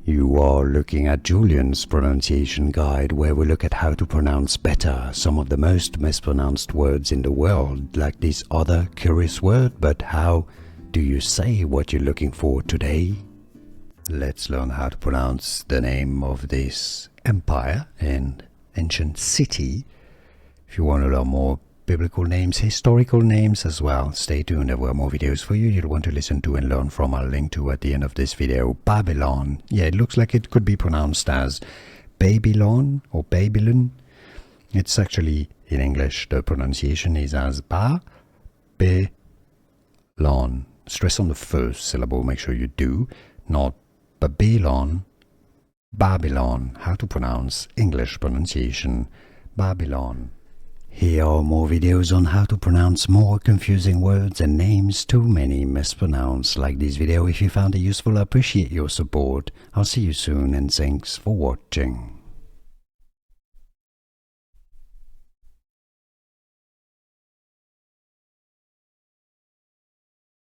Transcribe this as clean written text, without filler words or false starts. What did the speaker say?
You are looking at Julian's pronunciation guide, where we look at how to pronounce better some of the most mispronounced words in the world, like this other curious word. But how do you say what you're looking for today? Let's learn how to pronounce the name of this empire and ancient city. If you want to learn more biblical names, historical names as well, stay tuned. There were more videos for you you'll want to listen to and learn from. I'll link to at the end of this video. Babylon. Yeah, it looks like it could be pronounced as Babylon or Babylon. It's actually, in English, the pronunciation is as Ba-Be-Lon. Stress on the first syllable, make sure you do, not Babylon, Babylon. How to pronounce English pronunciation, Babylon. Here are more videos on how to pronounce more confusing words and names too many mispronounced. Like this video if you found it useful. I appreciate your support. I'll see you soon and thanks for watching.